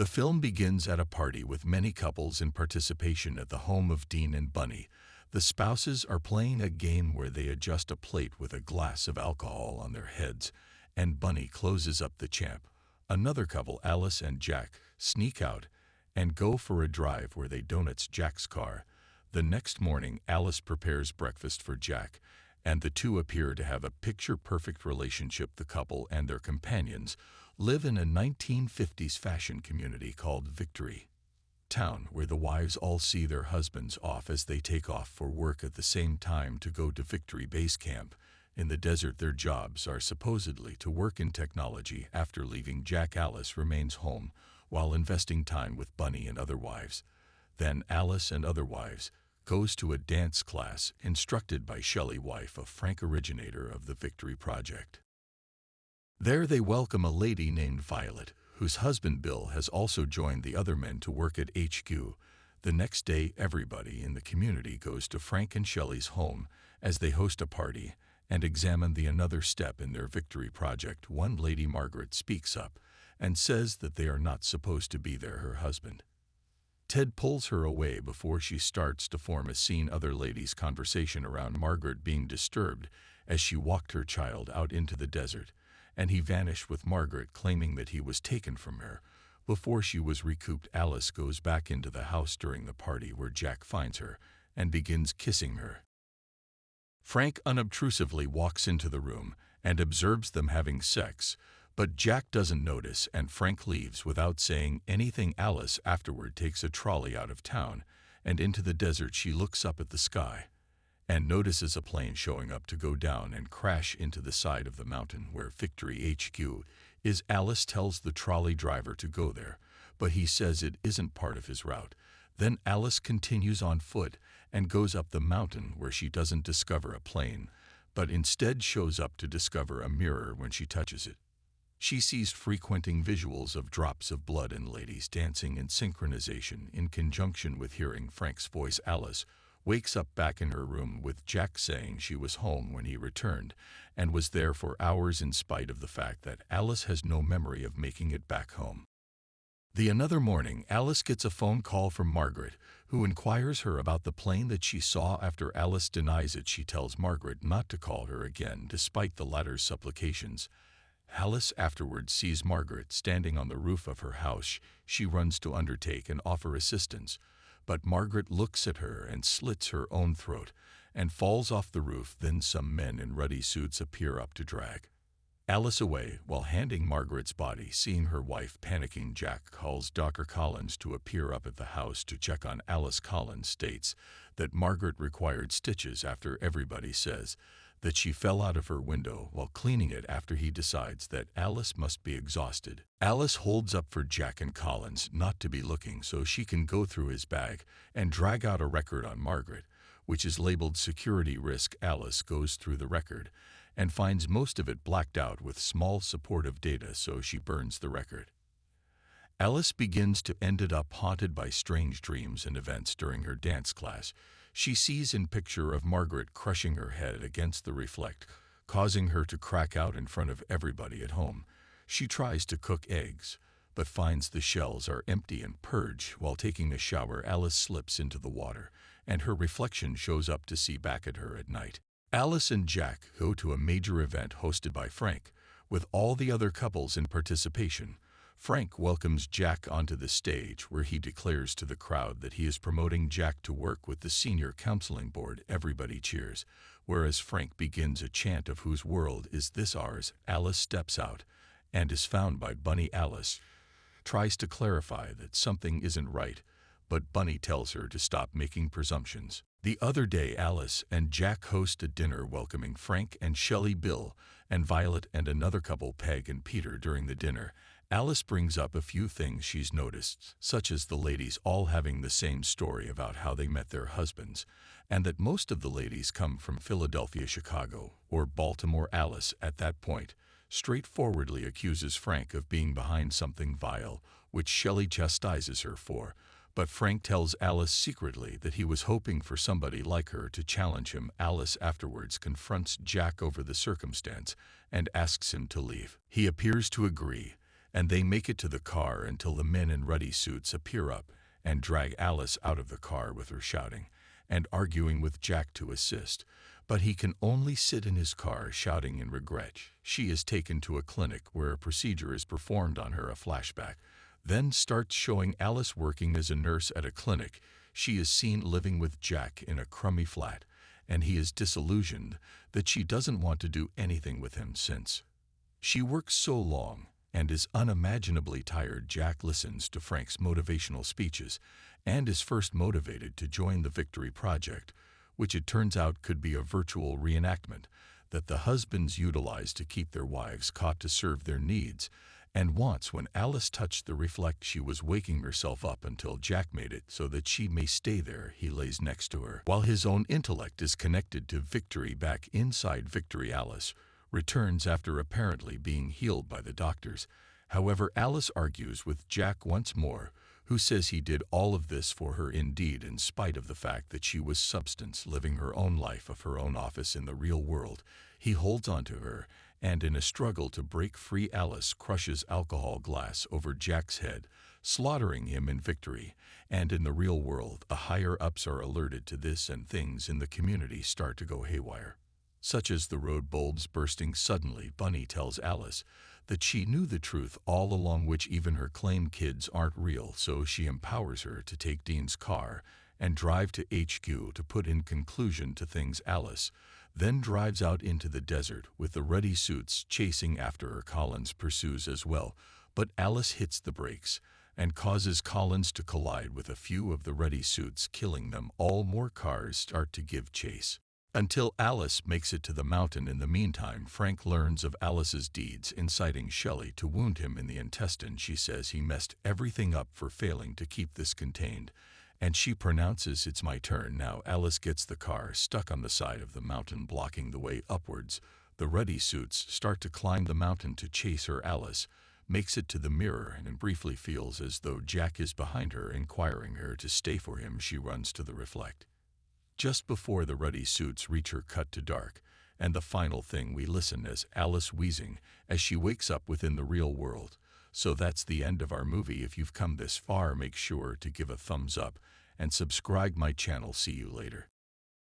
The film begins at a party with many couples in participation at the home of Dean and Bunny. The spouses are playing a game where they adjust a plate with a glass of alcohol on their heads, and Bunny closes up the champ. Another couple, Alice and Jack, sneak out and go for a drive where they donuts Jack's car. The next morning, Alice prepares breakfast for Jack, and the two appear to have a picture-perfect relationship. The couple and their companions live in a 1950s fashion community called Victory Town, where the wives all see their husbands off as they take off for work at the same time to go to Victory Base Camp. In the desert, their jobs are supposedly to work in technology. After leaving Jack, Alice remains home while investing time with Bunny and other wives. Then Alice and other wives goes to a dance class instructed by Shelley, wife of Frank, originator of the Victory Project. There they welcome a lady named Violet, whose husband Bill has also joined the other men to work at HQ. The next day, everybody in the community goes to Frank and Shelley's home as they host a party and examine the another step in their Victory Project. One lady, Margaret, speaks up and says that they are not supposed to be there. Her husband Ted pulls her away before she starts to form a scene. Other ladies' conversation around Margaret being disturbed as she walked her child out into the desert, and he vanished with Margaret claiming that he was taken from her before she was recouped. Alice goes back into the house during the party where Jack finds her and begins kissing her. Frank unobtrusively walks into the room and observes them having sex, but Jack doesn't notice and Frank leaves without saying anything. Alice afterward takes a trolley out of town and into the desert. She looks up at the sky and notices a plane showing up to go down and crash into the side of the mountain where Victory HQ is. Alice tells the trolley driver to go there, but he says it isn't part of his route. Then Alice continues on foot and goes up the mountain where she doesn't discover a plane, but instead shows up to discover a mirror. When she touches it, she sees frequenting visuals of drops of blood and ladies dancing in synchronization. In conjunction with hearing Frank's voice, Alice wakes up back in her room with Jack saying she was home when he returned and was there for hours, in spite of the fact that Alice has no memory of making it back home. Another morning, Alice gets a phone call from Margaret, who inquires her about the plane that she saw. After Alice denies it, she tells Margaret not to call her again despite the latter's supplications. Alice afterwards sees Margaret standing on the roof of her house. She runs to undertake and offer assistance, but Margaret looks at her and slits her own throat and falls off the roof. Then some men in ruddy suits appear up to drag Alice away while handing Margaret's body. Seeing her wife panicking, Jack calls Dr. Collins to appear up at the house to check on Alice. Collins states that Margaret required stitches after everybody says that she fell out of her window while cleaning it. After he decides that Alice must be exhausted, Alice holds up for Jack and Collins not to be looking so she can go through his bag and drag out a record on Margaret, which is labeled security risk. Alice goes through the record and finds most of it blacked out with small supportive data, so she burns the record. Alice begins to end up haunted by strange dreams and events during her dance class. She sees in picture of Margaret crushing her head against the reflect, causing her to crack out in front of everybody at home. She tries to cook eggs, but finds the shells are empty and purge. While taking a shower, Alice slips into the water, and her reflection shows up to see back at her at night. Alice and Jack go to a major event hosted by Frank, with all the other couples in participation. Frank welcomes Jack onto the stage where he declares to the crowd that he is promoting Jack to work with the senior counseling board. Everybody cheers, whereas Frank begins a chant of "Whose world is this, ours?" Alice steps out and is found by Bunny. Alice tries to clarify that something isn't right, but Bunny tells her to stop making presumptions. The other day, Alice and Jack host a dinner welcoming Frank and Shelley, Bill and Violet, and another couple, Peg and Peter. During the dinner, Alice brings up a few things she's noticed, such as the ladies all having the same story about how they met their husbands, and that most of the ladies come from Philadelphia, Chicago, or Baltimore. Alice, at that point, straightforwardly accuses Frank of being behind something vile, which Shelley chastises her for, but Frank tells Alice secretly that he was hoping for somebody like her to challenge him. Alice afterwards confronts Jack over the circumstance and asks him to leave. He appears to agree, and they make it to the car until the men in ruddy suits appear up and drag Alice out of the car with her shouting and arguing with Jack to assist. But he can only sit in his car shouting in regret. She is taken to a clinic where a procedure is performed on her. A flashback then starts showing Alice working as a nurse at a clinic. She is seen living with Jack in a crummy flat, and he is disillusioned that she doesn't want to do anything with him since she works so long and is unimaginably tired. Jack listens to Frank's motivational speeches and is first motivated to join the Victory Project, which it turns out could be a virtual reenactment that the husbands utilize to keep their wives caught to serve their needs. And once when Alice touched the reflect, she was waking herself up until Jack made it so that she may stay there. He lays next to her while his own intellect is connected to Victory back inside Victory. Alice returns after apparently being healed by the doctors. However, Alice argues with Jack once more, who says he did all of this for her indeed, in spite of the fact that she was Substance, living her own life of her own office in the real world. He holds on to her, and in a struggle to break free, Alice crushes alcohol glass over Jack's head, slaughtering him in Victory. And in the real world, the higher-ups are alerted to this, and things in the community start to go haywire, such as the road bulbs bursting suddenly. Bunny tells Alice that she knew the truth all along, which even her claimed kids aren't real, so she empowers her to take Dean's car and drive to HQ to put in conclusion to things. Alice then drives out into the desert with the ruddy suits chasing after her. Collins pursues as well, but Alice hits the brakes and causes Collins to collide with a few of the ruddy suits, killing them all. More cars start to give chase until Alice makes it to the mountain. In the meantime, Frank learns of Alice's deeds, inciting Shelley to wound him in the intestine. She says he messed everything up for failing to keep this contained, and she pronounces, "It's my turn now." Alice gets the car stuck on the side of the mountain, blocking the way upwards. The ruddy suits start to climb the mountain to chase her. Alice makes it to the mirror and briefly feels as though Jack is behind her, inquiring her to stay for him. She runs to the reflect just before the ruddy suits reach her. Cut to dark, and the final thing we listen as Alice wheezing as she wakes up within the real world. So that's the end of our movie. If you've come this far, make sure to give a thumbs up and subscribe my channel. See you later.